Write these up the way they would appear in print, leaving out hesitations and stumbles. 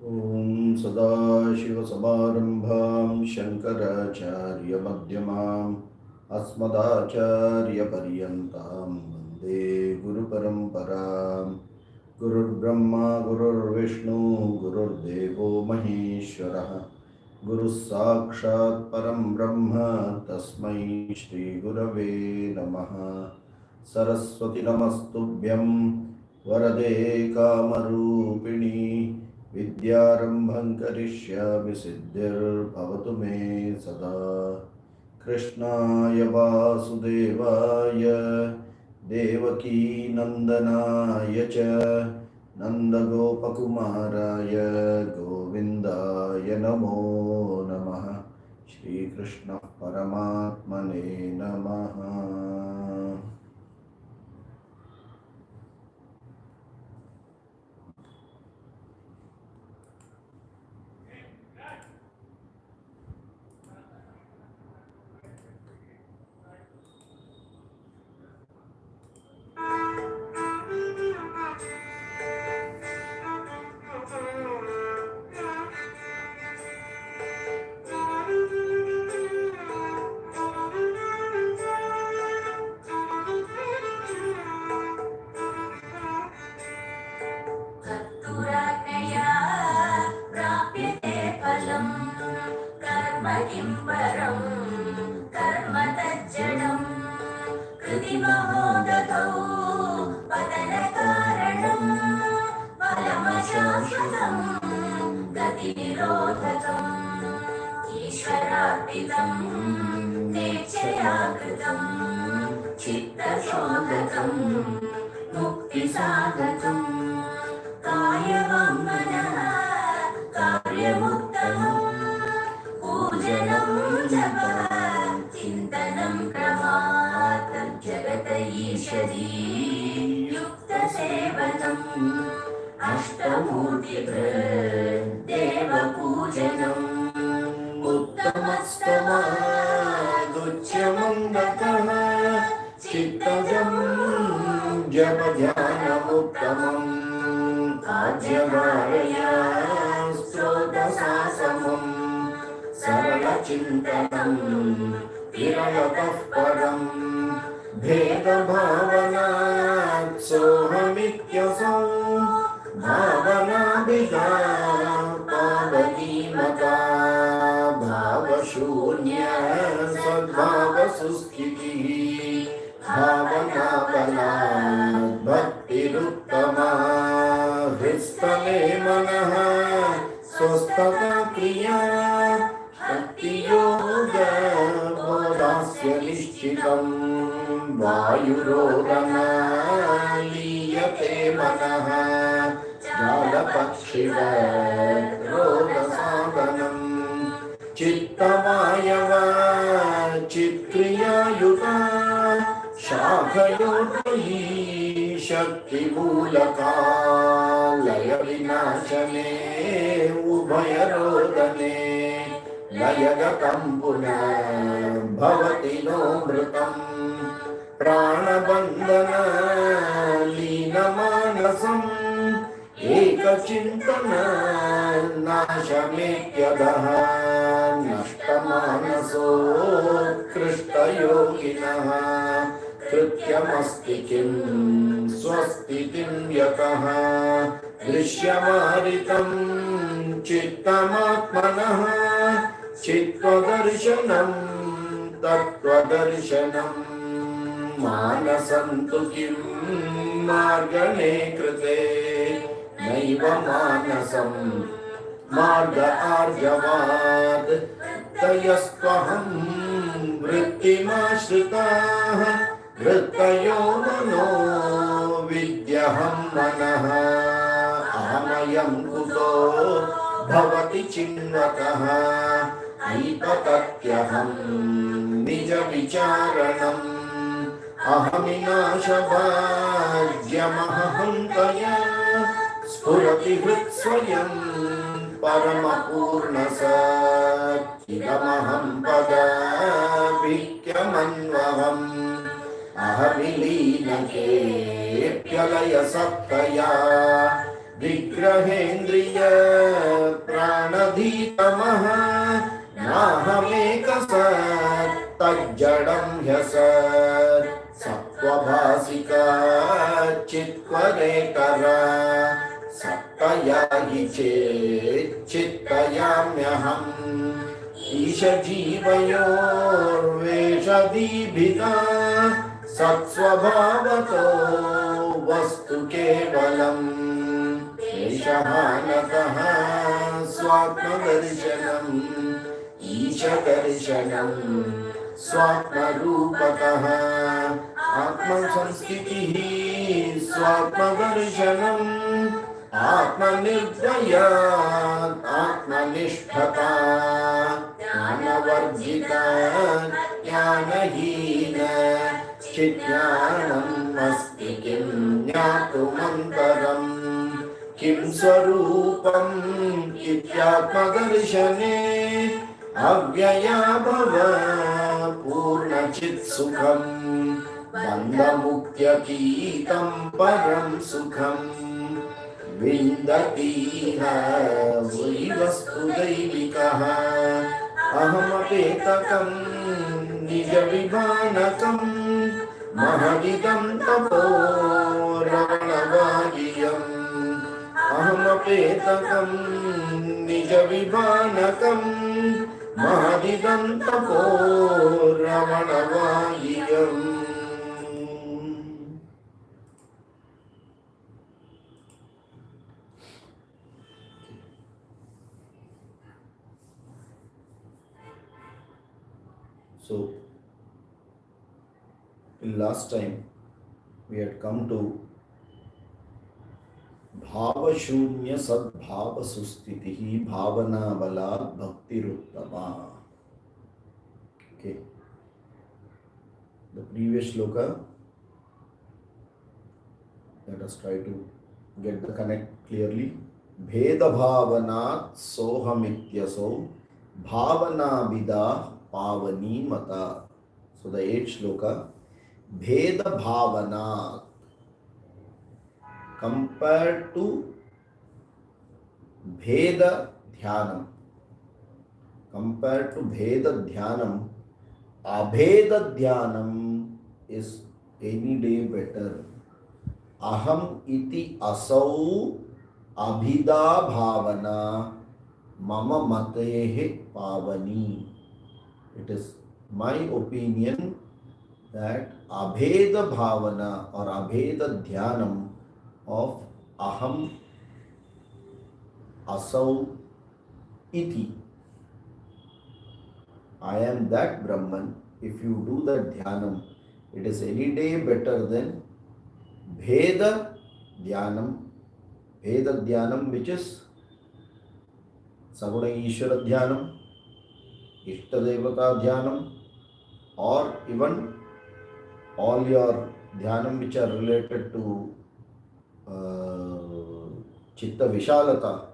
ॐ सदाशिवसमारम्भां शङ्कराचार्यमध्यमाम् अस्मदाचार्यपर्यन्तां वन्दे गुरुपरम्पराम्। गुरुर्ब्रह्मा गुरुर्विष्णु गुरुर्देवो महेश्वरः गुरुः साक्षात् परं ब्रह्म तस्मै श्रीगुरवे नमः। सरस्वती नमस्तुभ्यं वरदे कामरूपिणी विद्यारम्भं करिष्यामि सिद्धिर्भवतु मे सदा। कृष्णाय वासुदेवाय देवकी नन्दनाय च नन्दगोपकुमाराय गोविन्दाय नमो नमः। श्रीकृष्ण परमात्मने नमः। अहमिलीनकेऽप्यलय सत्तया विग्रहेन्द्रिय नाहमधीतमः नाहमेकसत् तज्जडं ह्यसत् सत्त्वभासिका चित्वरेकरा सत्तया हि चेच्चित्तयाम्यहम् ईशजीवयोर्वेषदीभिदा सत्स्वभावतो वस्तु केवलम् एषः नतः स्वात्मदर्शनम् ईशदर्शनम् स्वात्मरूपतः आत्मसंस्थितिः स्वात्मदर्शनम् आत्मनिर्भयात् आत्मनिष्ठता ज्ञानवर्जिता ज्ञानहीन चिज्ञानम् अस्ति किं ज्ञातुमन्तरम् किं स्वरूपम् इत्यात्मदर्शने अव्यया भव पूर्णचित्सुखम् बन्धमुक्त्यतीतं परं सुखम् विन्दतीह वै वस्तुदैविकः अहमपेतकं निजविभानकं महदिदं तपो रवणवागियम् अहमपेतकं निजविभानकं महदिदं तपो रवणवागियम्. So, last time we had come to Bhavashunya Sadbhava Sustitihi Bhavana Balat Bhaktiruttama. Okay. The previous shloka, let us try to get the connect clearly. Bheda Bhavanat Sohamityaso Bhavana Vida Pavani Mata. So the 8th shloka, Bheda Bhavana, compared to Bheda Dhyanam. Compared to Bheda Dhyanam, Abheda Dhyanam is any day better. Aham iti asau abhida bhavana mama matehe pavani. It is my opinion that abheda bhavana or abheda dhyanam of aham asau iti, I am that Brahman. If you do that dhyanam, it is any day better than Bheda Dhyanam. Bheda Dhyanam, which is Saguna Ishvara Dhyanam, Ishtadevata Dhyanam, or even all your Dhyanam which are related to Chitta Vishalata,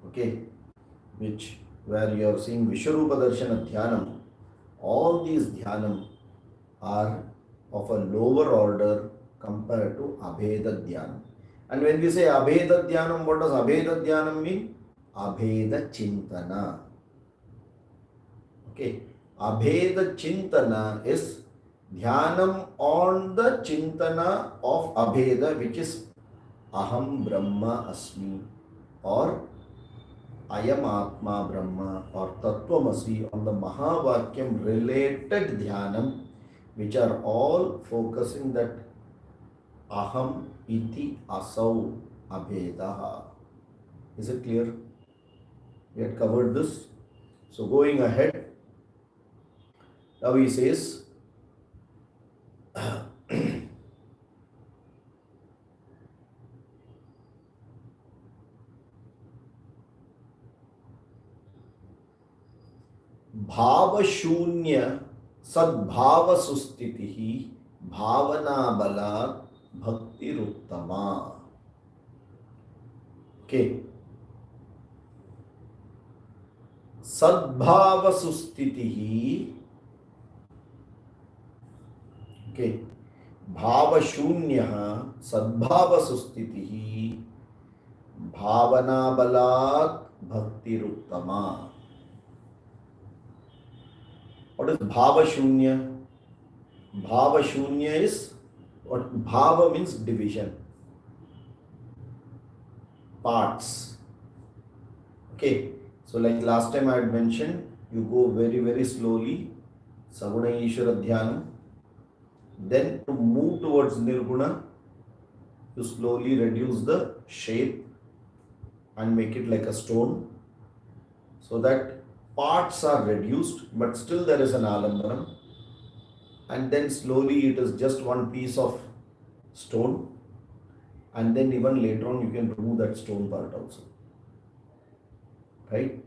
okay, which where you are seeing Vishwarupa Darshana Dhyanam, all these Dhyanam are of a lower order compared to Abheda Dhyanam. And when we say Abheda Dhyanam, what does Abheda Dhyanam mean? Abheda Chintana. Okay, Abheda Chintana is Dhyanam on the Chintana of Abheda, which is Aham Brahma Asmi, or Ayam Atma Brahma, or Tattvamasi, on the Mahavakyam related Dhyanam, which are all focusing that Aham iti asau abhedaha. Is it clear? We had covered this. So going ahead, now he says, Bhavashunya Sadbhava Sustitihi Bhavana Balat Bhakti Ruttama. Okay. Sadbhava Sustitihi. Okay. Bhavashunya Sadbhava Sustitihi Bhavana balat bhakti ruttama. What is bhava shunya? Bhava shunya is what? Bhava means division, parts. Okay, so like last time I had mentioned, you go very very slowly, Saguna Ishvara Dhyanam. Then to move towards Nirguna, you slowly reduce the shape and make it like a stone, so that parts are reduced, but still there is an alambanam. And then slowly it is just one piece of stone, and then even later on you can remove that stone part also. Right?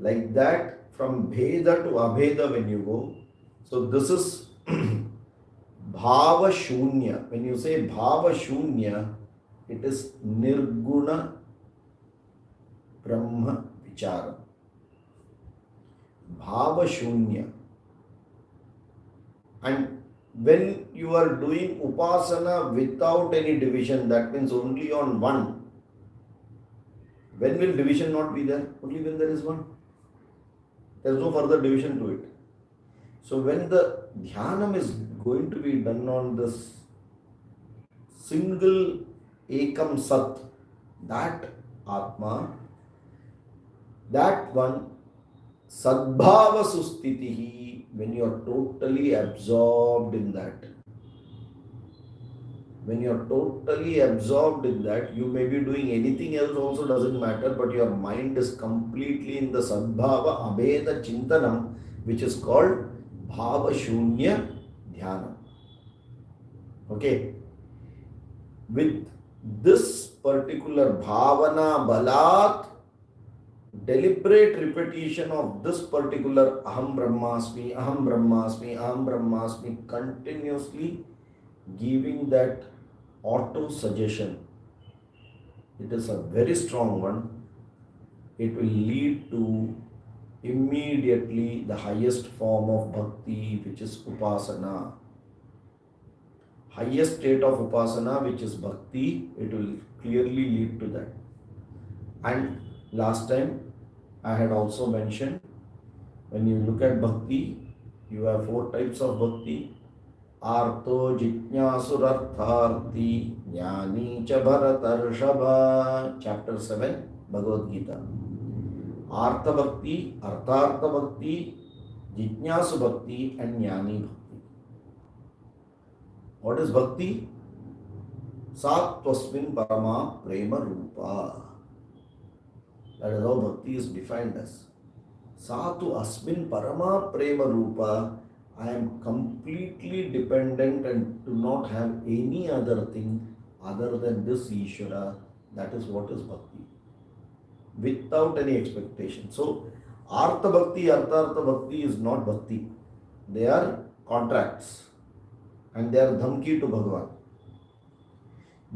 Like that, from Bheda to Abheda when you go. So this is Bhava Shunya. When you say Bhava Shunya, it is Nirguna Brahma Vichara. Bhava Shunya. And when you are doing Upasana without any division, that means only on one. When will division not be there? Only when there is one. There is no further division to it. So when the Dhyanam is going to be done on this single Ekam Sat, that Atma, that one, Sadbhava Sustitihi, when you are totally absorbed in that. When you are totally absorbed in that, you may be doing anything else also, doesn't matter, but your mind is completely in the Sadbhava Abheda Chintanam, which is called Bhava Shunya Dhyanam. Okay. With this particular Bhavana Balat, deliberate repetition of this particular Aham Brahmasmi, Aham Brahmasmi, Aham Brahmasmi, continuously giving that auto suggestion. It is a very strong one. It will lead to immediately the highest form of bhakti, which is Upasana. Highest state of Upasana, which is bhakti, it will clearly lead to that. And last time I had also mentioned, when you look at bhakti, you have 4 types of bhakti. Arto Jitnyasurartharti Jnani Cha Bharatarshava, chapter 7, Bhagavad Gita. Artha Bhakti, Arthartha Bhakti, Jitnyasu Bhakti, and Jnani Bhakti. What is bhakti? Satvasmin Parama Prema Rupa. That is how bhakti is defined as. Satu Asmin Parama Prema Rupa. I am completely dependent and do not have any other thing other than this Ishvara. That is what is bhakti. Without any expectation. So, Artha Bhakti, Arthartha Bhakti is not bhakti. They are contracts. And they are dhamki to Bhagavan.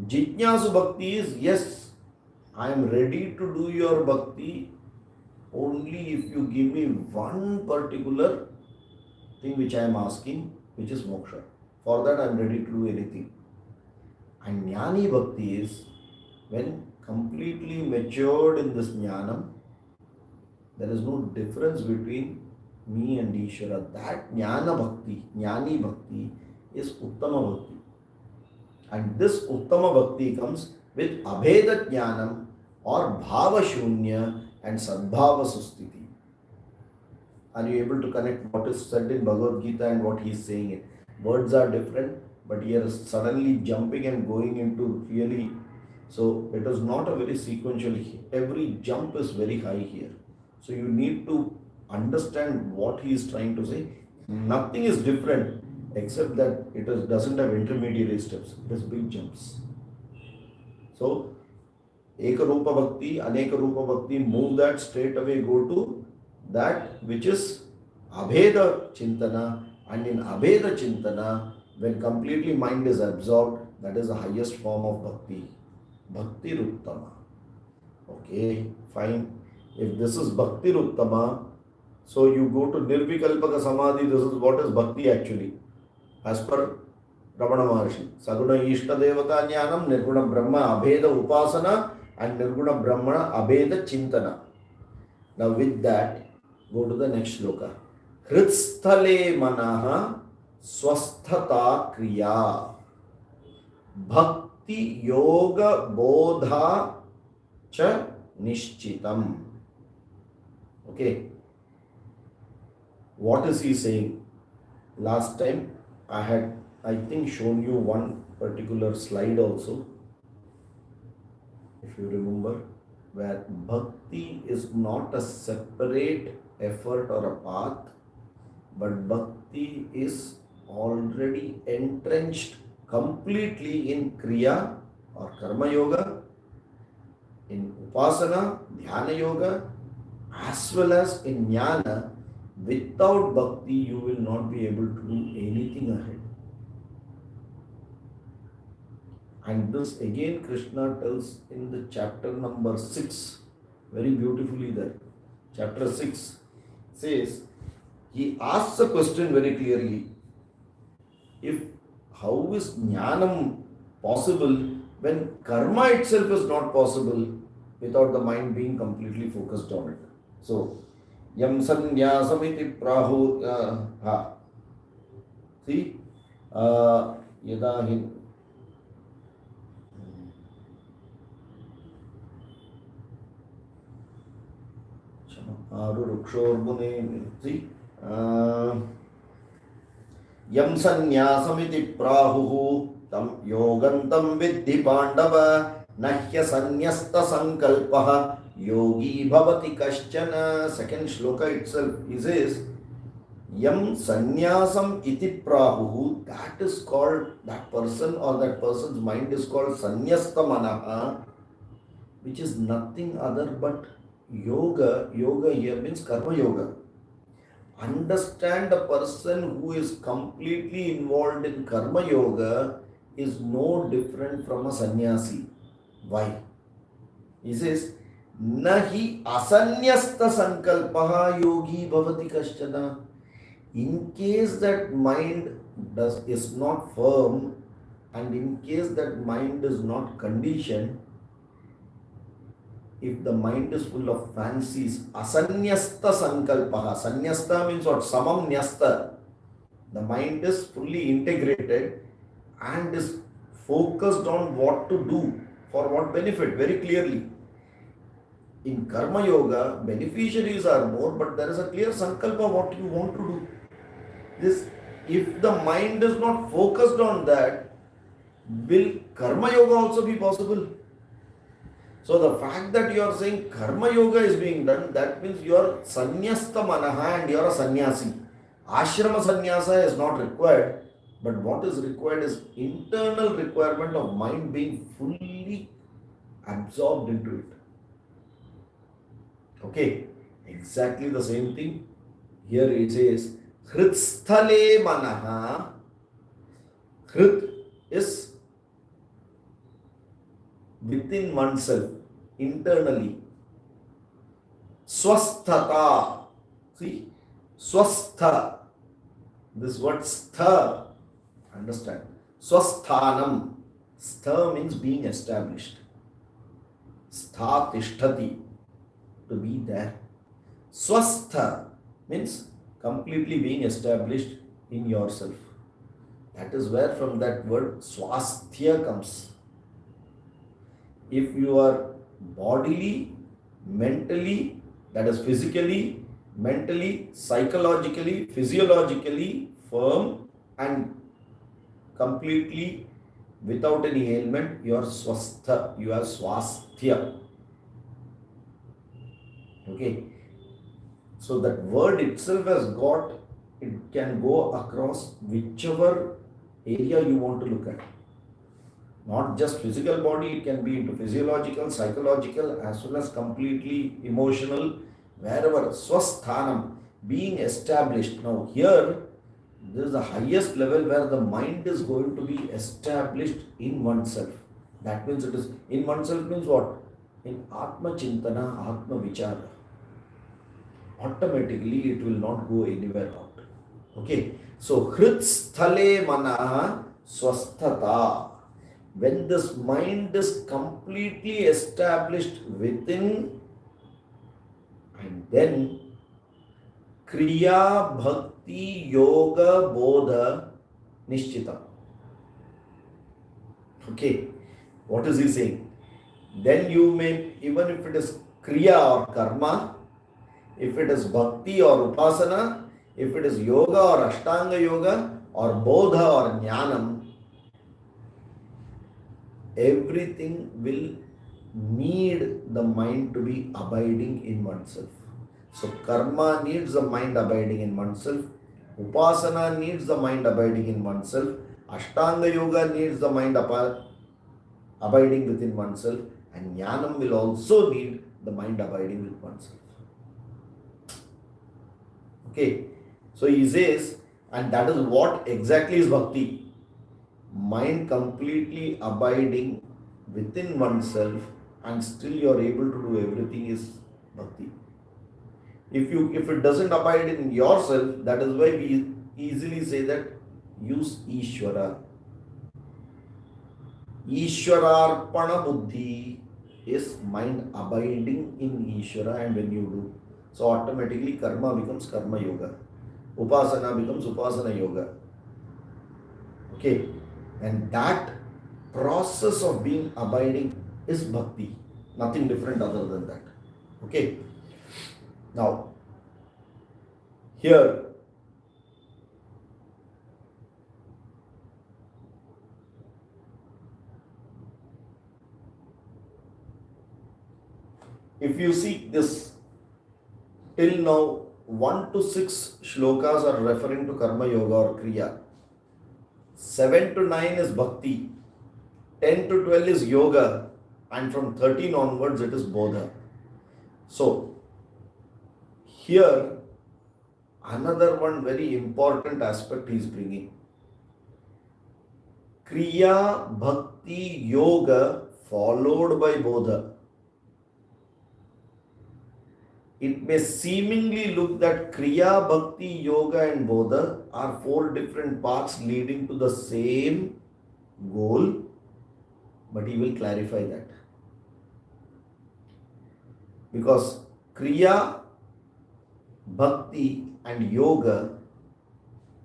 Jitnyasu Bhakti is, yes, I am ready to do your bhakti only if you give me one particular thing which I am asking, which is moksha. For that I am ready to do anything. And Jnani Bhakti is when completely matured in this Jnanam, there is no difference between me and Ishvara. That Jnana Bhakti, Jnani Bhakti is Uttama Bhakti. And this Uttama Bhakti comes with Abheda Jnanam or Bhava Shunya and Sadbhava Sustiti. Are you able to connect what is said in Bhagavad Gita and what he is saying it? Words are different, but he is suddenly jumping and going into really. So it is not a very sequential. Every jump is very high here. So you need to understand what he is trying to say. Nothing is different except that it doesn't have intermediary steps. It has big jumps. So Eka Rupa Bhakti, Aneka Rupa Bhakti, move that straight away, go to that which is Abheda Chintana, and in Abheda Chintana, when completely mind is absorbed, that is the highest form of bhakti. Bhakti Ruttama. Okay, fine. If this is Bhakti Ruttama, so you go to Nirvikalpaka Samadhi, this is what is bhakti actually. As per Ramana Maharshi. Saguna Ishta Devata Jnanam, Nirguna Brahma Abheda Upasana, and Nirguna Brahmana Abheda Chintana. Now with that, go to the next shloka. Hritsthale manaha swasthata kriya bhakti yoga bodha cha nishchitam. Okay. What is he saying? Last time I had, I think, shown you one particular slide also, if you remember, where bhakti is not a separate effort or a path, but bhakti is already entrenched completely in kriya or karma yoga, in upasana, dhyana yoga, as well as in jnana. Without bhakti, you will not be able to do anything ahead. And this again Krishna tells in the chapter number 6, very beautifully there. Chapter 6 says, he asks a question very clearly. How is jnanam possible when karma itself is not possible without the mind being completely focused on it? So, yam sanyasamiti prahu, see, yadahin. See, yam sanyasamiti prahu tam yogantam vidhi pandava nahya sanyasta sankalpaha yogi bhavati kaschana. Second shloka itself, he says, yam sanyasam iti prahu, that is called, that person or that person's mind is called sanyasta manaha, which is nothing other but yoga. Yoga here means karma yoga. Understand a person who is completely involved in karma yoga is no different from a sannyasi. Why? He says, nahi asanyasta sankalpaha yogi bhavati kaschana. In case that mind is not firm, and in case that mind is not conditioned, if the mind is full of fancies, asanyasta sankalpaha. Sanyasta means what? Samam nyasta. The mind is fully integrated and is focused on what to do, for what benefit, very clearly. In karma yoga, beneficiaries are more, but there is a clear sankalpa what you want to do. This, if the mind is not focused on that, will karma yoga also be possible? So the fact that you are saying karma yoga is being done, that means you are sanyasta manaha and you are a sannyasi. Ashrama sannyasa is not required, but what is required is internal requirement of mind being fully absorbed into it. Okay, exactly the same thing. Here it says, Hritsthale manaha. Hrit is within oneself, internally. Swasthata. See, swastha. This word stha, understand. Swasthanam. Stha means being established. Stha tishtati, to be there. Swastha means completely being established in yourself. That is where from that word swasthya comes. If you are bodily, mentally, that is physically, mentally, psychologically, physiologically firm and completely without any ailment, you are swastha, you are swasthya. Okay. So that word itself has got, it can go across whichever area you want to look at. Not just physical body, it can be into physiological, psychological, as well as completely emotional, wherever. Swasthanam, being established. Now here, this is the highest level where the mind is going to be established in oneself. That means it is in oneself means what? In Atma Chintana, Atma Vichara. Automatically it will not go anywhere out. Okay. So Hritsthale Manaha Swasthata when this mind is completely established within, and then Kriya Bhakti Yoga Bodha Nishchita. Okay, what is he saying? Then you may, even if it is Kriya or Karma, if it is Bhakti or Upasana, if it is Yoga or Ashtanga Yoga, or Bodha or Jnanam, everything will need the mind to be abiding in oneself. So karma needs the mind abiding in oneself, upasana needs the mind abiding in oneself, ashtanga yoga needs the mind abiding within oneself, and jnanam will also need the mind abiding with oneself. Okay, so he says, and that is what exactly is bhakti. Mind completely abiding within oneself, and still you are able to do everything is bhakti. If it doesn't abide in yourself, that is why we easily say that use Ishvara. Ishwararpana buddhi is mind abiding in Ishvara, and when you do, so automatically karma becomes karma yoga, upasana becomes upasana yoga. Okay, and that process of being abiding is bhakti, nothing different other than that. Okay, now here if you see this, till now 1 to 6 shlokas are referring to karma yoga or kriya, 7 to 9 is bhakti, 10 to 12 is yoga, and from 13 onwards it is bodha. So here another one very important aspect he is bringing. Kriya Bhakti Yoga followed by Bodha. It may seemingly look that Kriya Bhakti Yoga and Bodha are 4 different paths leading to the same goal, but he will clarify that. Because Kriya, Bhakti and Yoga,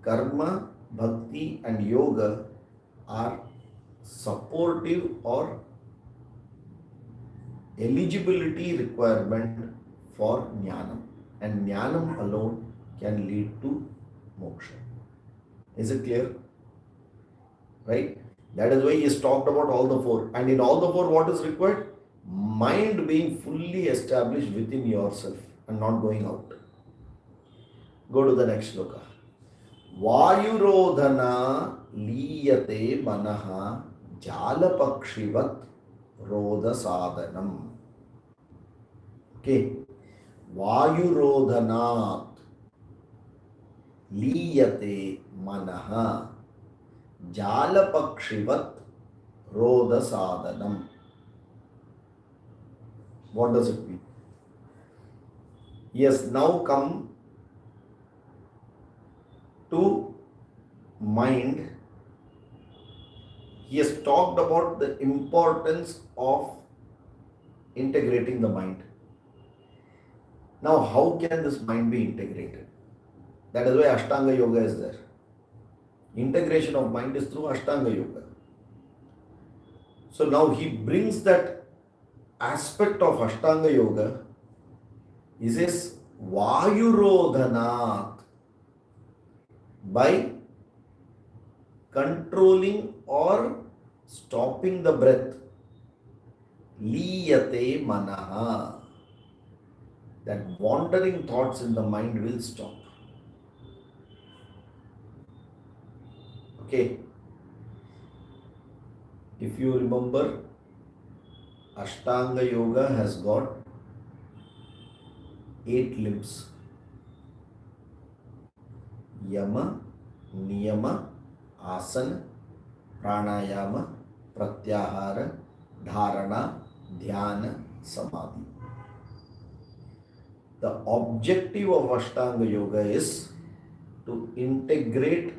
Karma, Bhakti and Yoga are supportive or eligibility requirement for Jnanam, and Jnanam alone can lead to moksha. Is it clear? Right? That is why he has talked about all the 4, and in all the 4 what is required? Mind being fully established within yourself and not going out. Go to the next sloka. Vayurodhana liyate manaha jalapakshivat rodha sadhanam. Okay. Vayurodhanat liyate manaha jalapakshivat rodha sadhanam. What does it mean? He has now come to mind. He has talked about the importance of integrating the mind. Now, how can this mind be integrated? That is why Ashtanga Yoga is there. Integration of mind is through Ashtanga Yoga. So now he brings that aspect of Ashtanga Yoga. He says, Vayurodhanat, by controlling or stopping the breath, liyate manaha, that wandering thoughts in the mind will stop. Okay. If you remember, Ashtanga Yoga has got 8 limbs. Yama, Niyama, Asana, Pranayama, Pratyahara, Dharana, Dhyana, Samadhi. The objective of Ashtanga Yoga is to integrate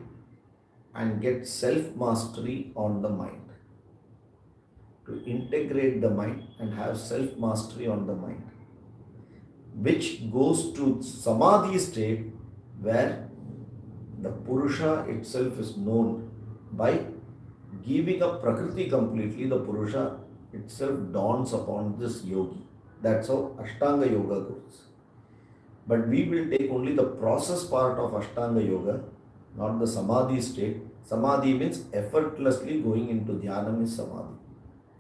and get self-mastery on the mind. to integrate the mind and have self-mastery on the mind, which goes to Samadhi state where the Purusha itself is known by giving up Prakriti completely. The Purusha itself dawns upon this yogi. That's how Ashtanga Yoga goes. But we will take only the process part of Ashtanga Yoga, not the Samadhi state. Samadhi means effortlessly going into Dhyanam is Samadhi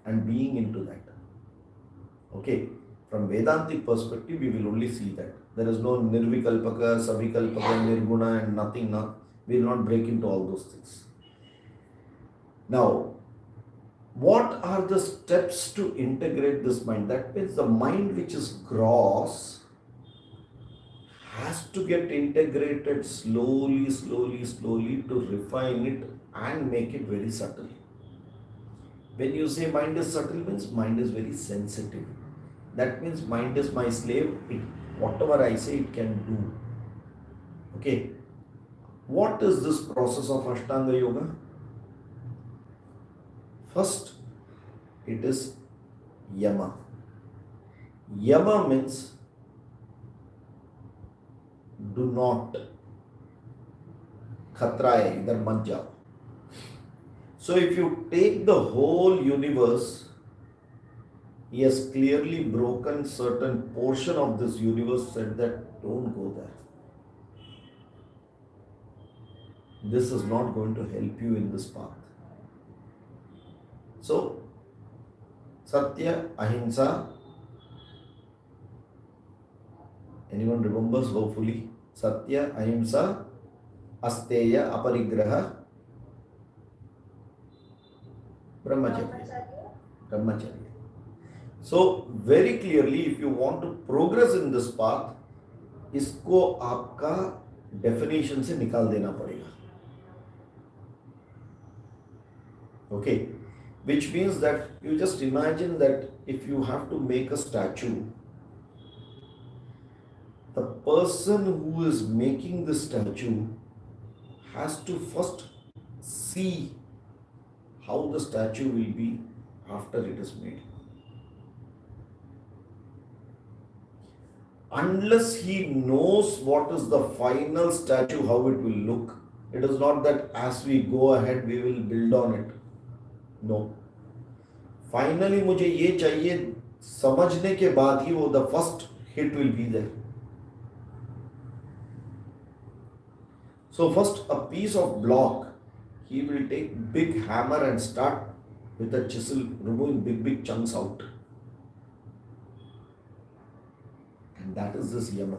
and being into that. Okay, from Vedantic perspective, we will only see that. There is no Nirvikalpaka, Savikalpaka, Nirguna and nothing. We will not break into all those things. Now, what are the steps to integrate this mind? That means the mind which is gross has to get integrated slowly to refine it and make it very subtle. When you say mind is subtle, means mind is very sensitive. That means mind is my slave. Whatever I say, it can do. Okay. What is this process of Ashtanga Yoga? First, it is Yama. Yama means do not. Khatraya, idhar mat jao. So if you take the whole universe, he has clearly broken certain portion of this universe, said that don't go there. This is not going to help you in this path. So, Satya, Ahimsa, anyone remembers hopefully? Satya, Ahimsa, Asteya, Aparigraha, Brahmacharya. So, very clearly, if you want to progress in this path, इसको आपका definition से निकाल देना पड़ेगा. Okay, which means that you just imagine that if you have to make a statue, the person who is making the statue has to first see how the statue will be after it is made. Unless he knows what is the final statue, how it will look, it is not that as we go ahead we will build on it. No. Finally मुझे ये चाहिए समझने के बाद ही वो the first hit will be there. So first a piece of block, he will take big hammer and start with a chisel removing big chunks out. And that is this yama.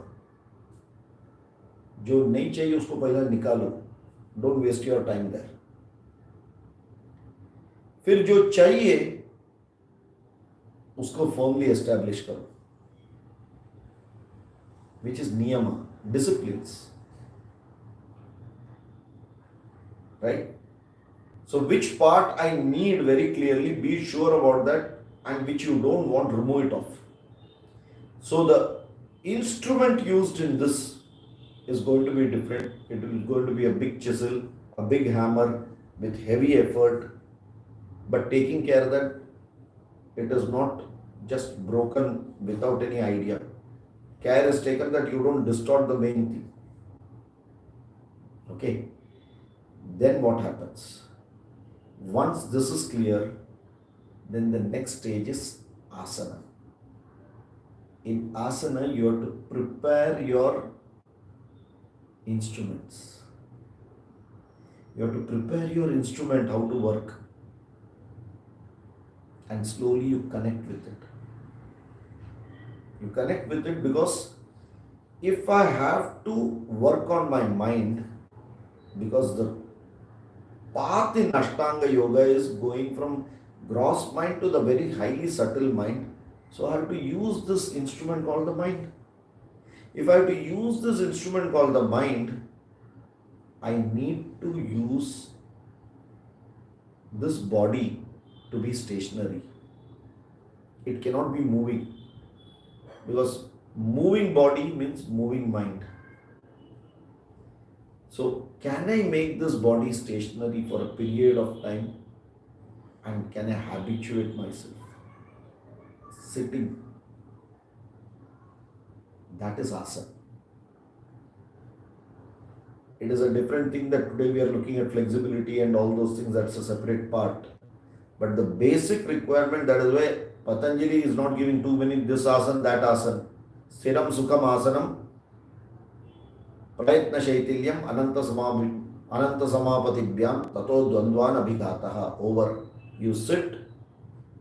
जो नहीं चाहिए उसको पहले निकालो. Don't waste your time there. फिर जो चाहिए उसको firmly establish करो, which is niyama, disciplines, right? So which part I need very clearly, be sure about that, and which you don't want, remove it off. So the instrument used in this is going to be different. It is going to be a big chisel, a big hammer with heavy effort, but taking care that it is not just broken without any idea. Care is taken that you don't distort the main thing. Okay. Then what happens? Once this is clear, then the next stage is asana. In asana, you have to prepare your instruments. You have to prepare your instrument how to work. And slowly you connect with it. You connect with it because if I have to work on my mind, because the path in Ashtanga Yoga is going from gross mind to the very highly subtle mind. So I have to use this instrument called the mind. If I have to use this instrument called the mind, I need to use this body to be stationary. It cannot be moving, because moving body means moving mind. So can I make this body stationary for a period of time? and can I habituate myself? Sitting, that is asana. It is a different thing that today we are looking at flexibility and all those things, that's a separate part. But the basic requirement, that is why Patanjali is not giving too many this asana, that asana. Sthiram Sukham Asanam, Prayatna Shaitilyam, Ananta Samapatibhyam, Tato Dvandvan Abhigataha. Over. You sit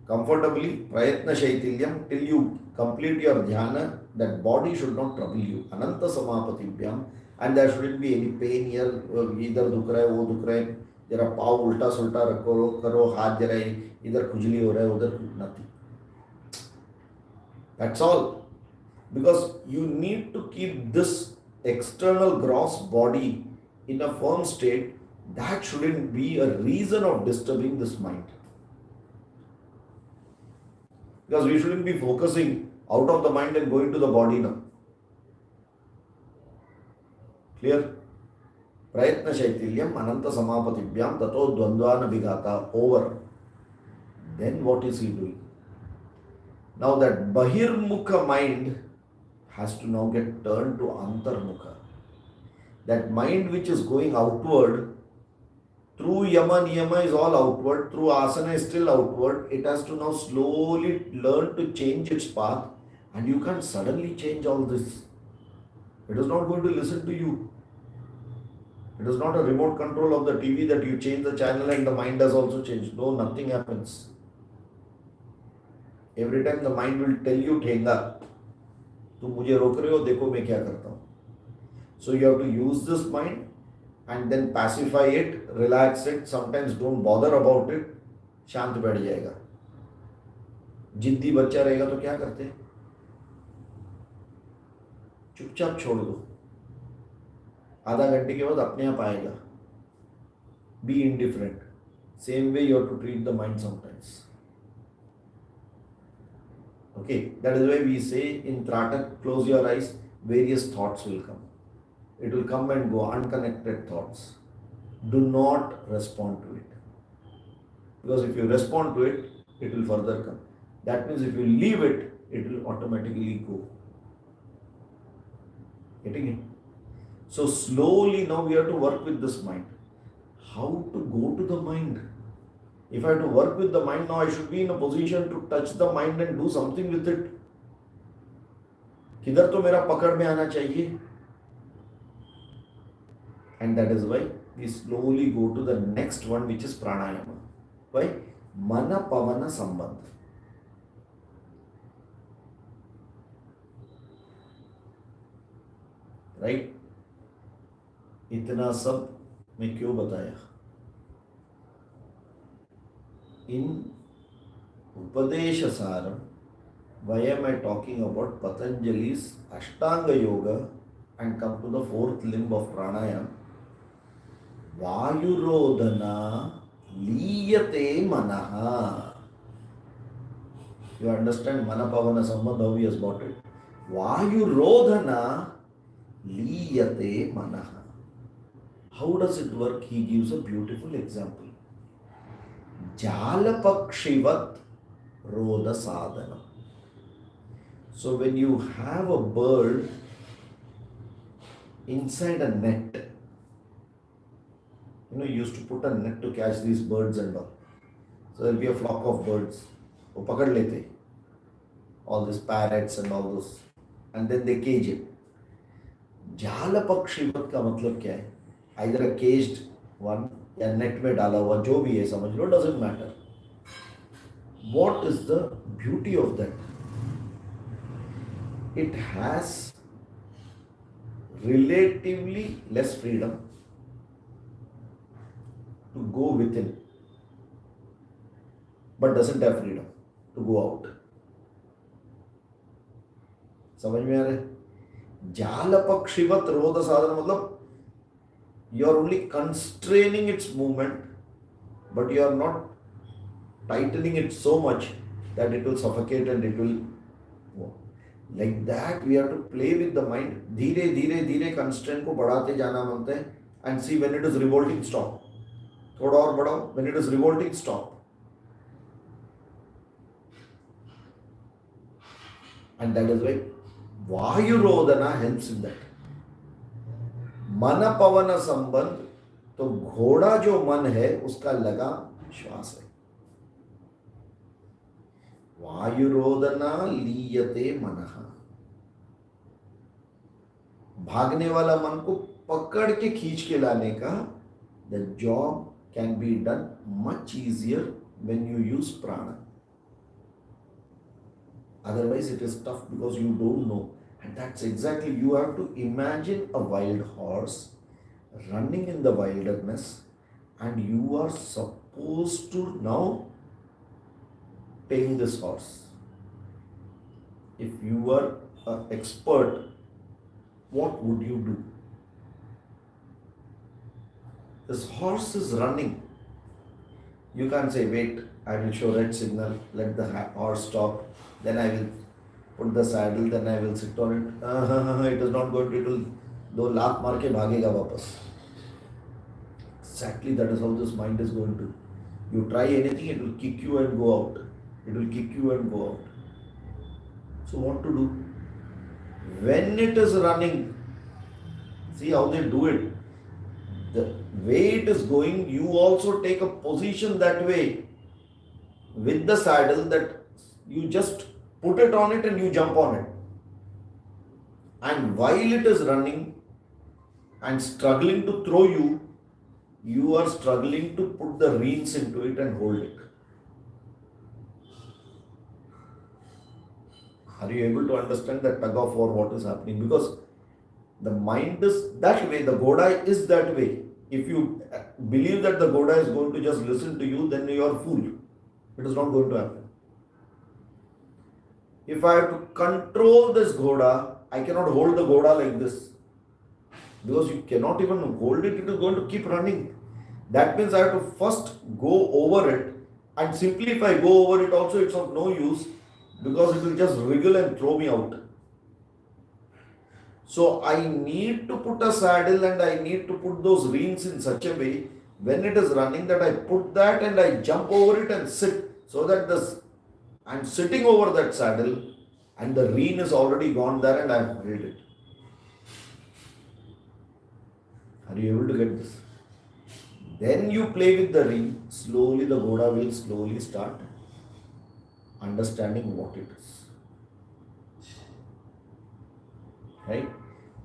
comfortably, Prayatna Shaitilyam, till you complete your dhyana. That body should not trouble you. Ananta Samapatibhyam, and there shouldn't be any pain here. Either dukh raha hai, wo dukh raha hai. जरा पाव उल्टा सुल्टा रखो करो, हाथ जरा इधर खुजली हो रहा है, उधर nothing. That's all. Because you need to keep this external gross body in a firm state. That shouldn't be a reason of disturbing this mind. Because we shouldn't be focusing out of the mind and going to the body now. Clear? Prayatna Shaitilyam, Ananta Samapatibhyam, Tato Dvandvana Bhigata. Over. Then what is he doing? Now that Bahirmukha mind has to now get turned to Antarmukha. That mind which is going outward, through Yama Niyama is all outward, through Asana is still outward, it has to now slowly learn to change its path, and you can't suddenly change all this. It is not going to listen to you. It is not a remote control of the TV that you change the channel and the mind has also changed. No, nothing happens. Every time the mind will tell you, Thenga, तुम मुझे रोक रहे हो, देखो मैं क्या करता हूँ. So you have to use this mind and then pacify it, relax it. Sometimes don't bother about it. शांत बैठ जाएगा. जिद्दी बच्चा रहेगा तो क्या करते? चुपचाप छोड़ दो. आधा घंटे के बाद अपने आप आएगा. Be indifferent. Same way you have to treat the mind sometimes. Okay, that is why we say in Tratak, close your eyes, various thoughts will come. It will come and go, unconnected thoughts. Do not respond to it. Because if you respond to it, it will further come. That means if you leave it, it will automatically go. Getting it? So slowly now we have to work with this mind. How to go to the mind? If I have to work with the mind, now I should be in a position to touch the mind and do something with it. किधर तो मेरा पकड़ में आना चाहिए. And that is why we slowly go to the next one, which is pranayama. Why? Mana pavana sambandh. Right? इतना सब मैं क्यों बताया? In Upadesa Saaram, why am I talking about Patanjali's Ashtanga Yoga and come to the fourth limb of pranayama? Vayurodhana liyate manaha. You understand Manapavana Sambandha, how he has brought it? Vayurodhana liyate manaha. How does it work? He gives a beautiful example. Jalapakshivat roda sadhana. So when you have a bird inside a net, you used to put a net to catch these birds and all. So there will be a flock of birds. वो पकड़ लेते, all these parrots and all those, and then they cage it. जालपक्षिवत का मतलब क्या है? Either a caged one या net में डाला हुआ, जो भी है समझ लो, doesn't matter. What is the beauty of that? It has relatively less freedom to go within, but doesn't have freedom to go out. समझ में आ रहा है? जालपक्षिवत रोध साधन मतलब you are only constraining its movement, but you are not tightening it so much that it will suffocate and it will go. Like that we have to play with the mind. धीरे धीरे धीरे constraint को बढ़ाते जाना मानते हैं, and see when it is revolting, stop. थोड़ा और बढ़ाओ, when it is revolting, stop. And that is why Vayurodhana helps in that. मन पवन संबंध, तो घोड़ा जो मन है उसका लगाम श्वास है. वायुरोदना लीयते मनः. भागने वाला मन को पकड़ के खींच के लाने का, the job can be done much easier when you use prana. Otherwise it is tough because you don't know. And that's exactly, you have to imagine a wild horse running in the wilderness, and you are supposed to now tame this horse. If you are an expert, what would you do? This horse is running. You can't say, wait, I will show red signal, let the horse stop, then I will put the saddle, then I will sit on it. It is not going to, it will, दो लात मार के भागेगा वापस. Exactly, that is how this mind is going to. You try anything, it will kick you and go out. It will kick you and go out. So what to do? When it is running, see how they do it. The way it is going, you also take a position that way with the saddle, that you just put it on it and you jump on it. And while it is running and struggling to throw you, you are struggling to put the reins into it and hold it. Are you able to understand that tug of war, what is happening? Because the mind is that way, the Ghoda is that way. If you believe that the Ghoda is going to just listen to you, then you are a fool. It is not going to happen. If I have to control this Ghoda, I cannot hold the Ghoda like this. Because you cannot even hold it, it is going to keep running. That means I have to first go over it, and simply if I go over it also, it's of no use, because it will just wriggle and throw me out. So I need to put a saddle and I need to put those reins in such a way, when it is running, that I put that and I jump over it and sit, so that I'm sitting over that saddle and the rein is already gone there and I have held it. Are you able to get this? Then you play with the rein, slowly the Ghoda will slowly start understanding what it is. Right?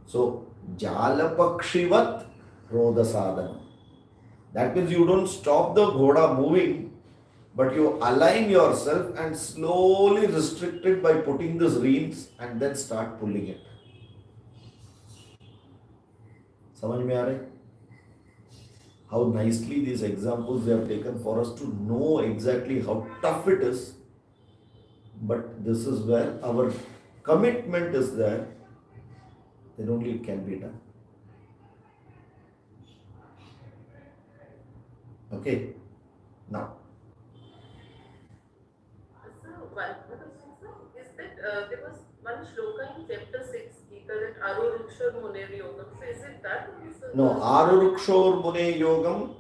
So, Jalapakshivat Rodha Sadhana. That means you don't stop the Ghoda moving, but you align yourself and slowly restrict it by putting these reins and then start pulling it. समझ में आ रहा है? How nicely these examples they have taken for us to know exactly how tough it is. But this is where our commitment is there, then only it can be done. Okay, now. So, one is that there was one shloka in chapter 6, Gita, that Arurukshor Muner Yogam. So, is it that? No, Arurukshor Mune Yogam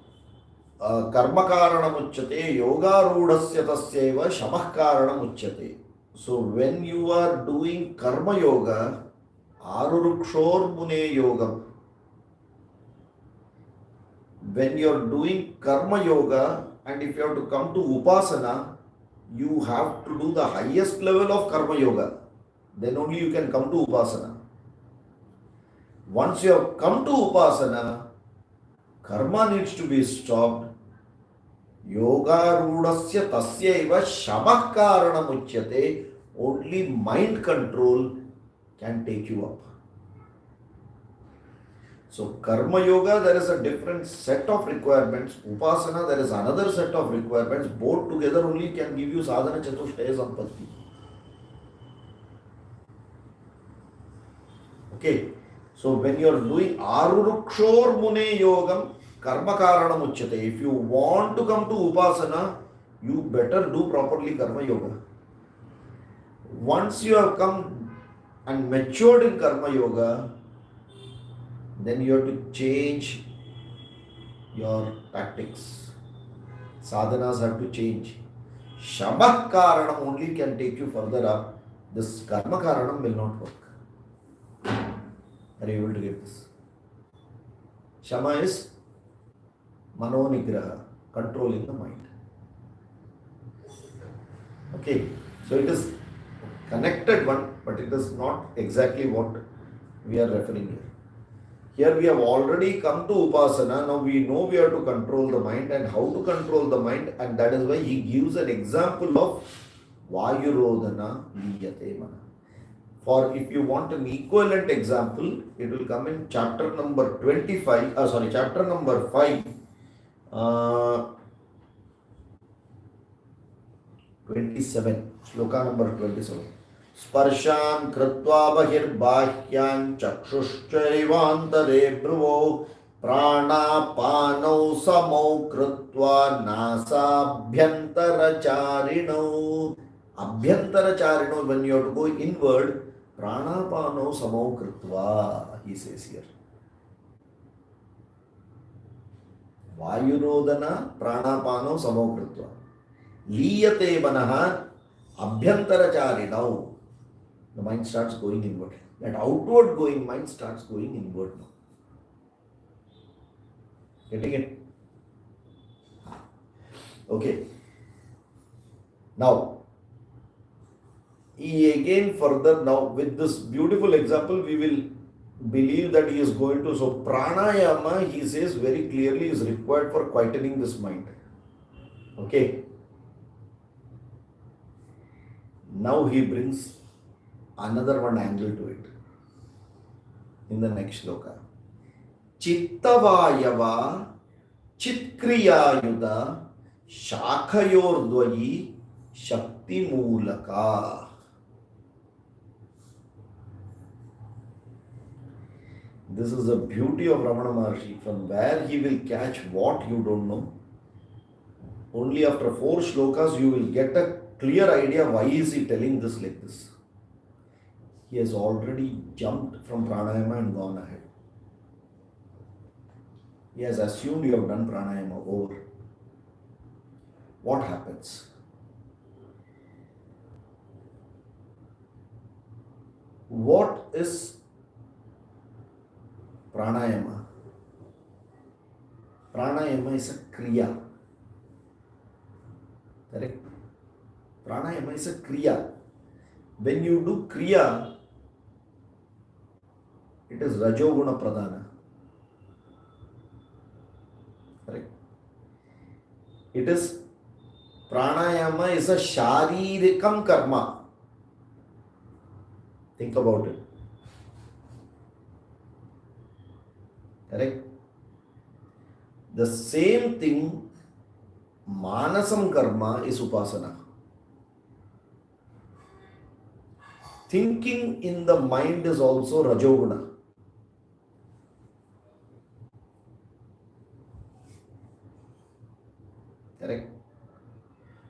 Karma Karanam Uchyate Yoga Rudhasya Tasyeva Shamah Karanam Uchyate. So, when you are doing Karma Yoga, Arurukshor Mune Yogam. When you are doing Karma Yoga, and if you have to come to Upasana, you have to do the highest level of Karma Yoga. Then only you can come to Upasana. Once you have come to Upasana, Karma needs to be stopped. Yoga Rudhasya Tasyeva Shamah Karanam Uchyate. Only mind control can take you up. So, Karma Yoga, there is a different set of requirements. Upasana, there is another set of requirements. Both together only can give you Sadhana Chatushtaya Sampatti. Okay. So, when you are doing Arurukshor Mune Yogam, Karma Karanam Uchyate. If you want to come to Upasana, you better do properly Karma Yoga. Once you have come and matured in Karma Yoga, then you have to change your tactics. Sadhanas have to change. Shamah Karanam only can take you further up. this karma karanam will not work. Are you able to get this? Shama is manonigraha, controlling the mind. Okay, so it is connected one, but it is not exactly what we are referring here. Here we have already come to Upasana. Now we know we have to control the mind and how to control the mind, and that is why he gives an example of Vayurodhana Liyate Mana. For if you want an equivalent example, it will come in chapter number 25, chapter number 5, 27, shloka number 27. Sparshan kritva bahirbahyam chakshuschaivantare bhruvo pranapanau samau kritva nasabhyantaracharinau. Abhyantaracharinau, when you have to go inward, pranapanau samau kritva, he says here. Vayurodhana pranapanau samau kritva. Liyate manaha abhyantaracharinau. The mind starts going inward. That outward going mind starts going inward now. Getting it? Okay. Now, he again further, now with this beautiful example, we will believe that he is going to. So, pranayama, he says very clearly, is required for quietening this mind. Okay. Now he brings another one angle to it in the next shloka. Chittavayava Chitkriyayuda Shakhayordvayi Shakti Mulaka. This is the beauty of Ramana Maharshi, from where he will catch what you don't know. Only after 4 shlokas you will get a clear idea why is he telling this like this. He has already jumped from pranayama and gone ahead. He has assumed you have done pranayama over. What happens? What is pranayama? Pranayama is a kriya. Correct? Pranayama is a kriya. When you do kriya, it is rajoguna pradhana. Correct? It is, pranayama is a sharirikam karma. Think about it. Correct? The same thing, manasam karma is upasana. Thinking in the mind is also rajoguna. Correct?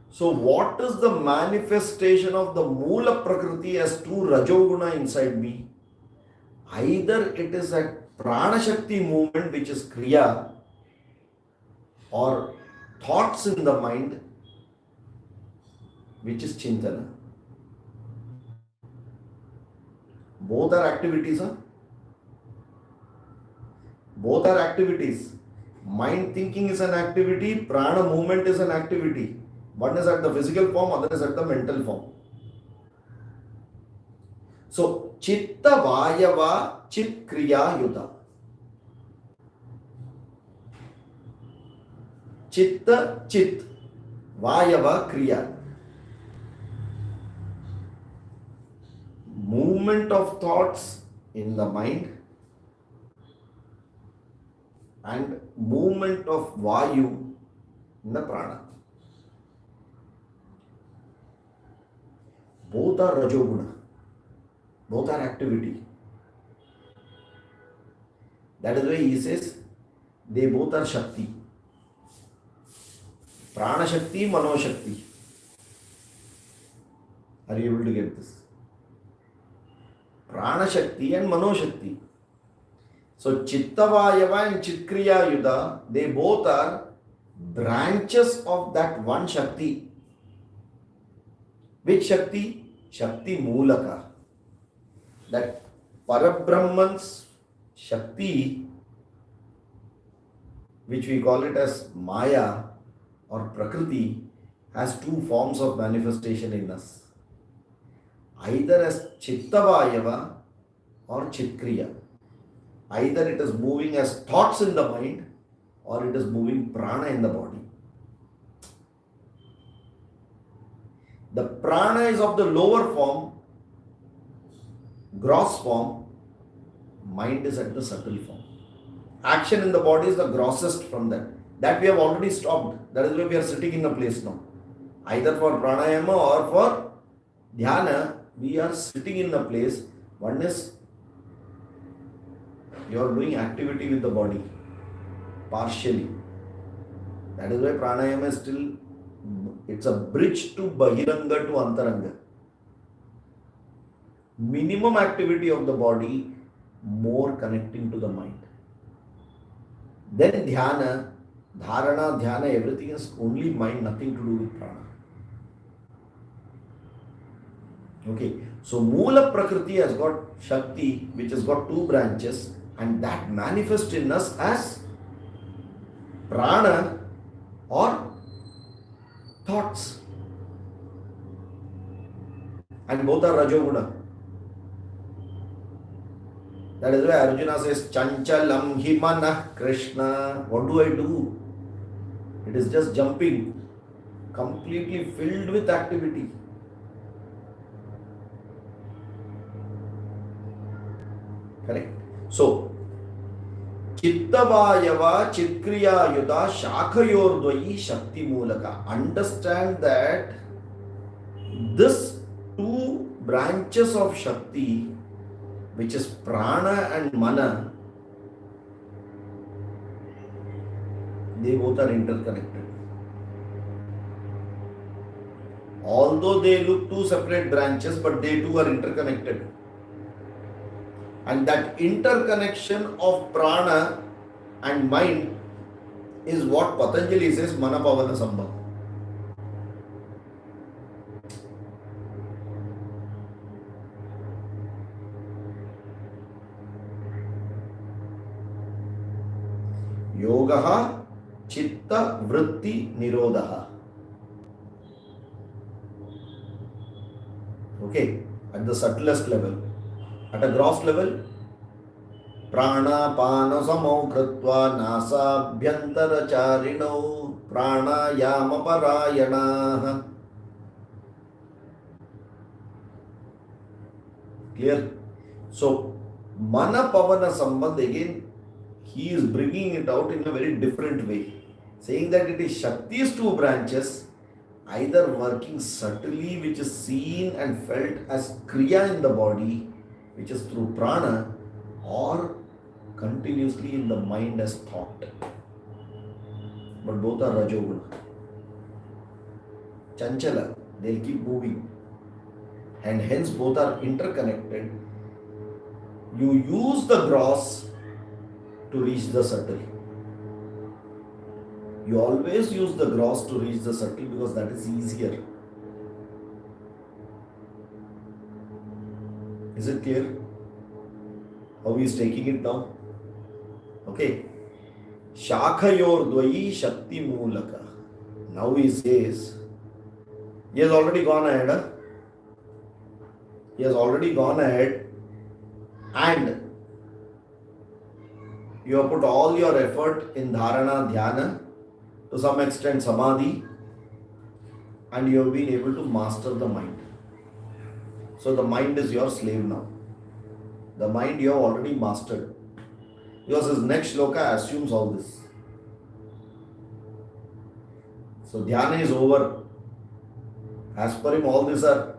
So what is the manifestation of the Mula Prakriti as true rajoguna inside me? Either it is a Prana Shakti movement, which is Kriya, or thoughts in the mind, which is Chintana. Both are activities, huh? Both are activities. Mind thinking is an activity, prana movement is an activity. One is at the physical form, other is at the mental form. So, chitta vayava chit kriya yuta. Chitta chit vayava kriya. Movement of thoughts in the mind and movement of vayu in the prana. Both are rajoguna. Both are activity. That is why he says they both are Shakti. Prana Shakti, Mano Shakti. Are you able to get this? Prana Shakti and Mano Shakti. So Chittavayava and Chitkriya Yuddha, they both are branches of that one Shakti. Which Shakti? Shakti Mulaka. That Parabrahman's Shakti, which we call it as Maya or Prakriti, has two forms of manifestation in us. Either as Chittavayava or Chitkriya. Either it is moving as thoughts in the mind or it is moving prana in the body. The prana is of the lower form, gross form, mind is at the subtle form. Action in the body is the grossest from that. That we have already stopped. That is why we are sitting in a place now. Either for pranayama or for dhyana, we are sitting in a place. One is you are doing activity with the body partially. That is why pranayama is still, it's a bridge to bahiranga to antaranga. Minimum activity of the body, more connecting to the mind. Then dhyana, dharana, dhyana, everything is only mind, nothing to do with prana. Okay, so Mula Prakriti has got Shakti, which has got two branches, and that manifests in us as prana or thoughts. And both are Rajoguna. That is why Arjuna says, Chanchalam Himana Krishna. What do I do? It is just jumping, completely filled with activity. Correct? So, Chittavayava Chitkriya Yuda Shakayordvayi Shakti Mulaka. Understand that this two branches of Shakti, which is prana and mana, they both are interconnected. Although they look two separate branches, but they too are interconnected. And that interconnection of prana and mind is what Patanjali says Manapavana Sambhava. Yogaha Chitta Vritti Nirodha. Okay, at the subtlest level. At a gross level, prana pana samau kritva nasa bhyantara charino prana yama parayana. Clear? So, mana pavana sambandh, again, he is bringing it out in a very different way, saying that it is Shakti's two branches, either working subtly, which is seen and felt as kriya in the body, which is through prana, or continuously in the mind as thought. But both are Rajoguna. Chanchala, they'll keep moving. And hence both are interconnected. You use the gross to reach the subtle. You always use the gross to reach the subtle because that is easier. Is it clear? How he is taking it now? Okay. Shakhayor dvayi shakti mulaka. Now he says, he has already gone ahead. Huh? He has already gone ahead and you have put all your effort in dharana, dhyana, to some extent samadhi, and you have been able to master the mind. So the mind is your slave now. The mind you have already mastered. Because his next shloka assumes all this. So dhyana is over. As per him, all these are,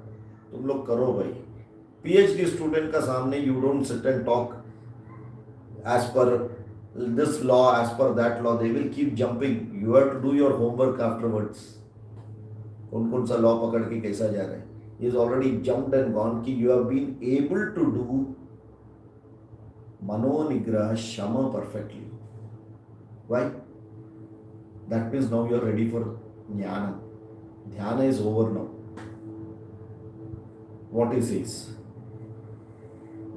तुम लोग करो भाई. PhD student का सामने you don't sit and talk as per this law, as per that law. They will keep jumping. You have to do your homework afterwards. कौन सा law पकड़ के कैसा जा रहा है? He has already jumped and gone. Ki you have been able to do Mano Nigraha Shama perfectly. Why? That means now you are ready for Jnana. Dhyana is over now. what he says.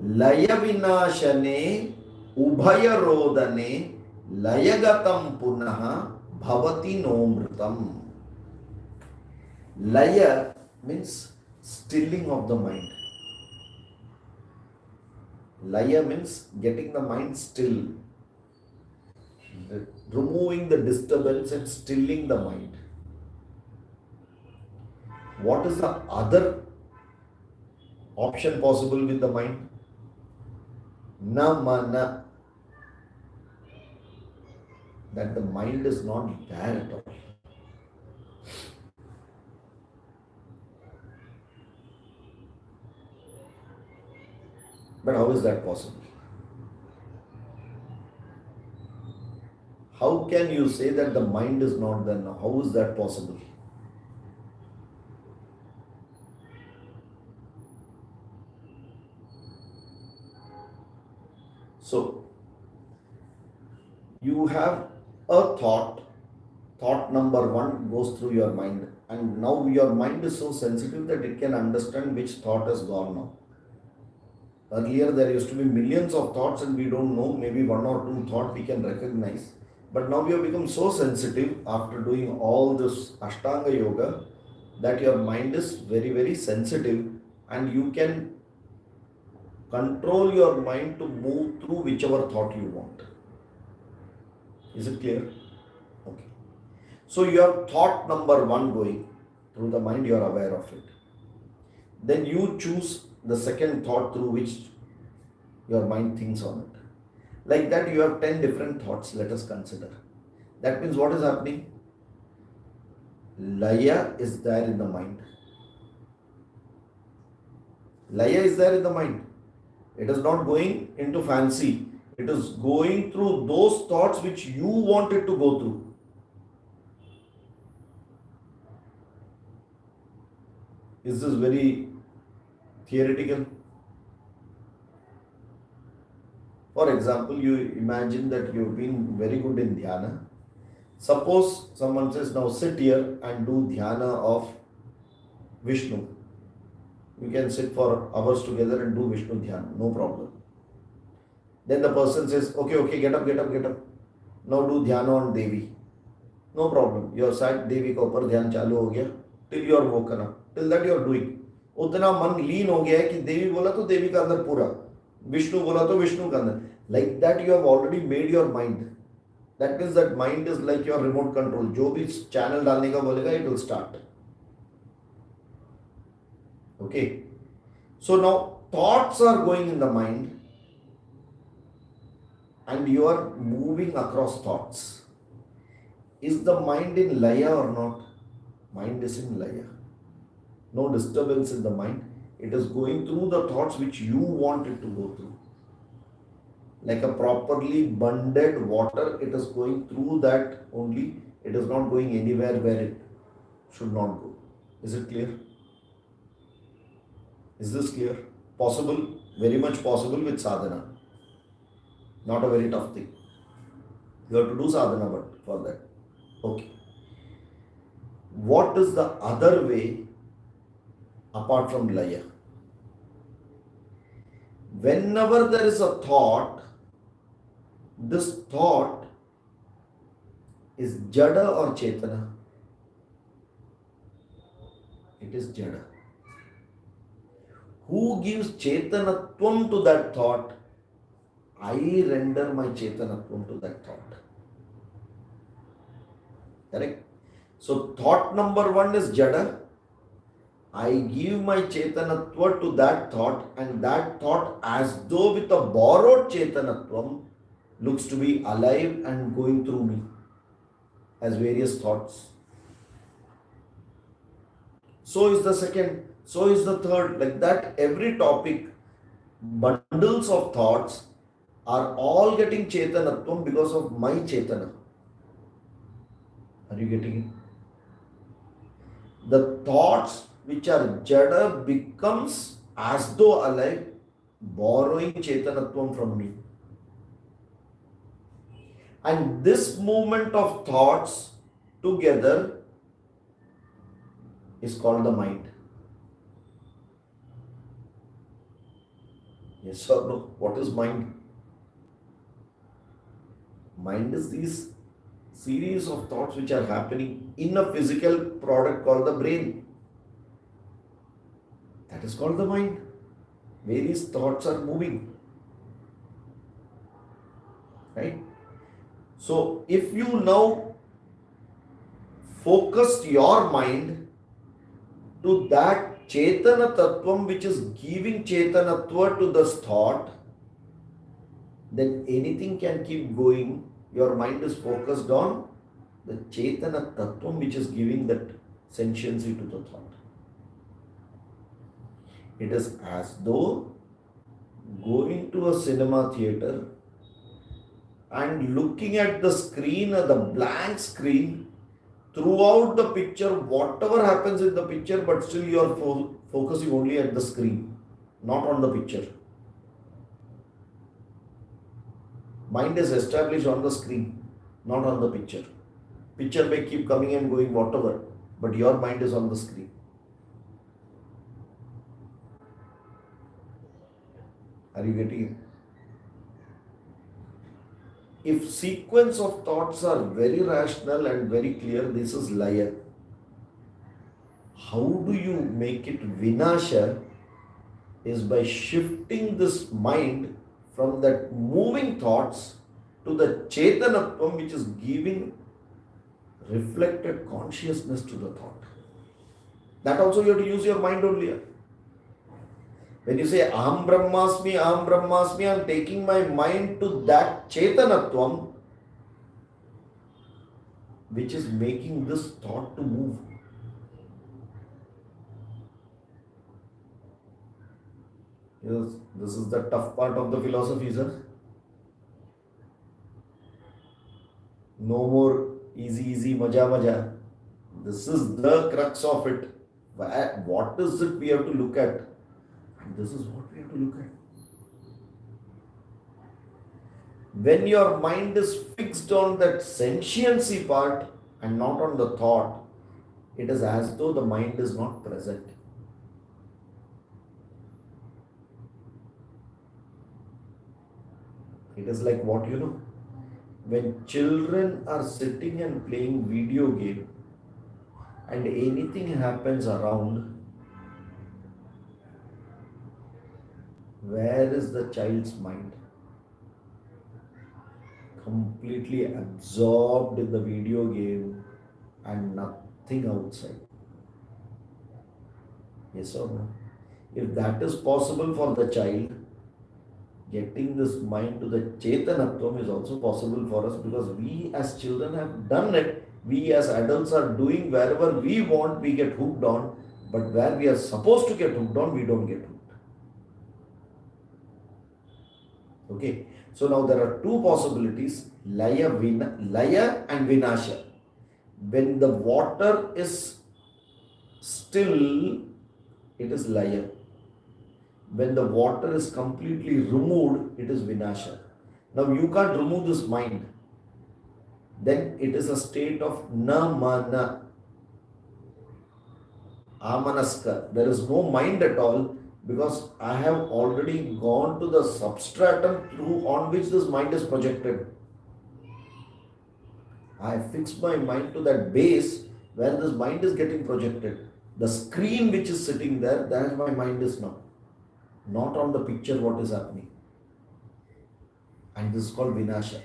Laya vinashane ubhaya rodane layagatam punaha bhavati nomritam. Laya means stilling of the mind. Laya means getting the mind still, removing the disturbance and stilling the mind. What is the other option possible with the mind? Na mana. That the mind is not there at all. But how is that possible? How can you say that the mind is not there now? How is that possible? So, you have a thought number one goes through your mind, and now your mind is so sensitive that it can understand which thought has gone now. Earlier, there used to be millions of thoughts, and we don't know, maybe one or two thoughts we can recognize. But now we have become so sensitive after doing all this Ashtanga Yoga that your mind is very, very sensitive, and you can control your mind to move through whichever thought you want. Is it clear? Okay. So you have thought number one going through the mind, you are aware of it. Then you choose the second thought through which your mind thinks on it. Like that, you have 10 different thoughts. Let us consider. That means what is happening? Laya is there in the mind. Laya is there in the mind. It is not going into fancy. It is going through those thoughts which you want it to go through. Is this very theoretical? For example, you imagine that you've been very good in dhyana. Suppose someone says, now sit here and do dhyana of Vishnu. You can sit for hours together and do Vishnu dhyana, no problem. Then the person says, okay, get up. Now do dhyana on Devi. No problem. Your side Devi ka upar dhyan chalu ho gaya till you are woken up. Till that you are doing. उतना मन लीन हो गया है कि देवी बोला तो देवी का अंदर पूरा, विष्णु बोला तो विष्णु का अंदर. Like that you have already made your mind. That means that mind is like your remote control. जो भी channel डालने का बोलेगा, it will start. Okay. So now thoughts are going in the mind and you are moving across thoughts. Is the mind in laya or not? Mind is in laya. No disturbance in the mind. It is going through the thoughts which you want it to go through. Like a properly bundled water, it is going through that only. It is not going anywhere where it should not go. Is it clear? Is this clear? Possible, very much possible with sadhana. Not a very tough thing. You have to do sadhana but for that. Okay. What is the other way apart from laya? Whenever there is a thought, this thought is jada or chetana? It is jada. Who gives chetanatvam to that thought? I render my chetanatvam to that thought. Correct? So thought number one is jada. I give my chetanatva to that thought, and that thought, as though with a borrowed chetanatvam, looks to be alive and going through me as various thoughts. So is the second, so is the third. Like that, every topic, bundles of thoughts are all getting chetanatvam because of my chetana. Are you getting it? The thoughts which are jada becomes as though alive, borrowing chetanatvam from me. And this movement of thoughts together is called the mind. Yes or no? What is mind? Mind is these series of thoughts which are happening in a physical product called the brain. That is called the mind. Various thoughts are moving. Right? So if you now focus your mind to that Chetana Tattvam which is giving Chetanatva to this thought, then anything can keep going. Your mind is focused on the Chetana Tattvam which is giving that sentiency to the thought. It is as though going to a cinema theater and looking at the screen, the blank screen, throughout the picture, whatever happens in the picture, but still you are focusing only at the screen, not on the picture. Mind is established on the screen, not on the picture. Picture may keep coming and going, whatever, but your mind is on the screen. Are you getting it? If sequence of thoughts are very rational and very clear, this is laya. How do you make it vinasha? Is by shifting this mind from that moving thoughts to the chetanatvam which is giving reflected consciousness to the thought. That also you have to use your mind only. When you say Aham Brahmasmi, I am taking my mind to that Chetanatvam which is making this thought to move. Yes, this is the tough part of the philosophy, sir. No more easy, maja. This is the crux of it. What is it we have to look at? This is what we have to look at. When your mind is fixed on that sentiency part and not on the thought, it is as though the mind is not present. It is like what you know. When children are sitting and playing video game and anything happens around, where is the child's mind? Completely absorbed in the video game and nothing outside. Yes or no? If that is possible for the child, getting this mind to the Chetanatvam is also possible for us, because we as children have done it. We as adults are doing wherever we want, we get hooked on, but where we are supposed to get hooked on, we don't get hooked. Okay, so now there are two possibilities, laya and vinasha. When the water is still, it is laya. When the water is completely removed, it is vinasha. Now you can't remove this mind. Then it is a state of na-mana, amanaska. There is no mind at all, because I have already gone to the substratum through on which this mind is projected. I have fixed my mind to that base where this mind is getting projected. The screen which is sitting there, that my mind is now. Not on the picture what is happening. And this is called vinasha.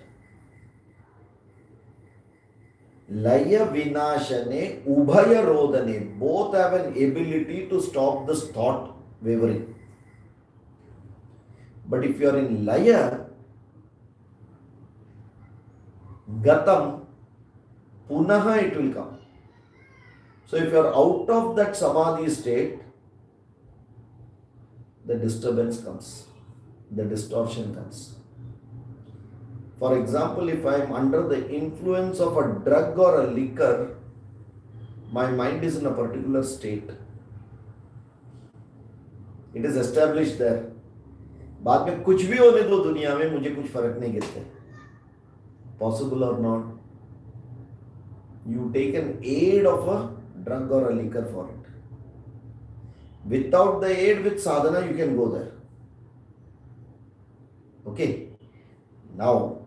Laya vinashane ubhaya rodane. Both have an ability to stop this thought wavering. But if you are in laya, gatam, punaha it will come. So if you are out of that samadhi state, the disturbance comes, the distortion comes. For example, if I am under the influence of a drug or a liquor, my mind is in a particular state. It is established there. बाद में कुछ भी होने दो दुनिया में, मुझे कुछ फर्क नहीं गिरता. Possible or not? You take an aid of a drug or a liquor for it. Without the aid, with sadhana, you can go there. Okay. Now,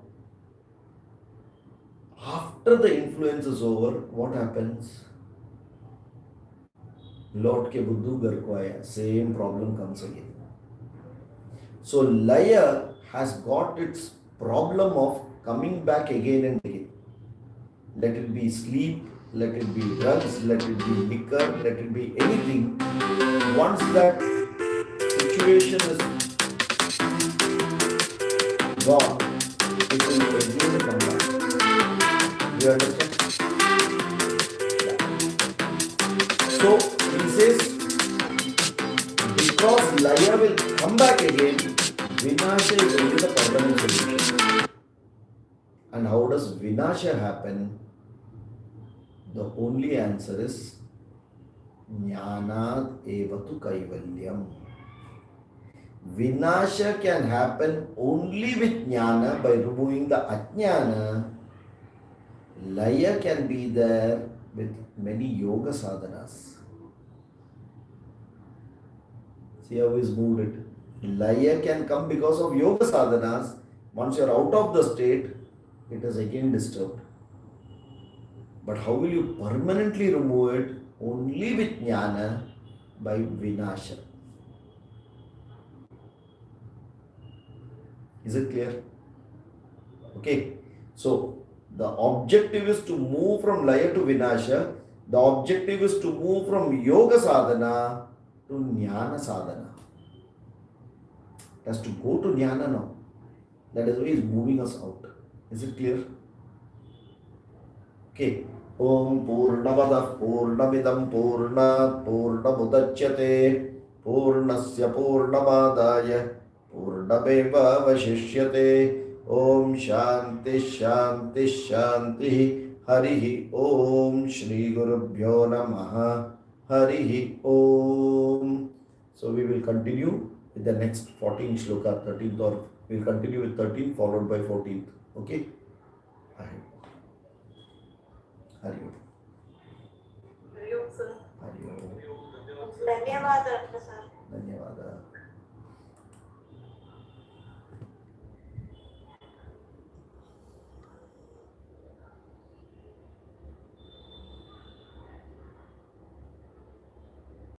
after the influence is over, what happens? Lord ke buddhu gar ko aaya. Same problem comes again. So Laya has got its problem of coming back again and again. Let it be sleep, let it be drugs, let it be liquor, let it be anything. Once that situation is gone, it will again come back. Do you understand? So he says, because Laya will come back again, Vinasha is only the permanent solution. And how does Vinasha happen? The only answer is Jnanad evatu kaivalyam. Vinasha can happen only with Jnana by removing the Ajnana. Laya can be there with many yoga sadhanas. See how he's moved it. Laya can come because of yoga sadhanas. Once you're out of the state, it is again disturbed. But how will you permanently remove it? Only with Jnana by Vinasha. Is it clear? Okay. So the objective is to move from Laya to Vinasha. The objective is to move from Yoga Sadhana to Jnana Sadhana. It has to go to Jnana now. That is why he is moving us out. Is it clear? Okay. Om Purnavadah Purnamidam Purnat Purnamudachyate Purnasya Purnamadaya Purnameva Vashishyate. Om Shanti Shanti Shanti. Harihi Om Shri Gurubhyo Namaha. Harihi Om. So we will continue with the next 14 shloka, 13th, or we will continue with 13 followed by 14th. Okay? Hari Om. Hari Om, sir. Hari Om. ಧನ್ಯವಾದ sir. ಧನ್ಯವಾದ.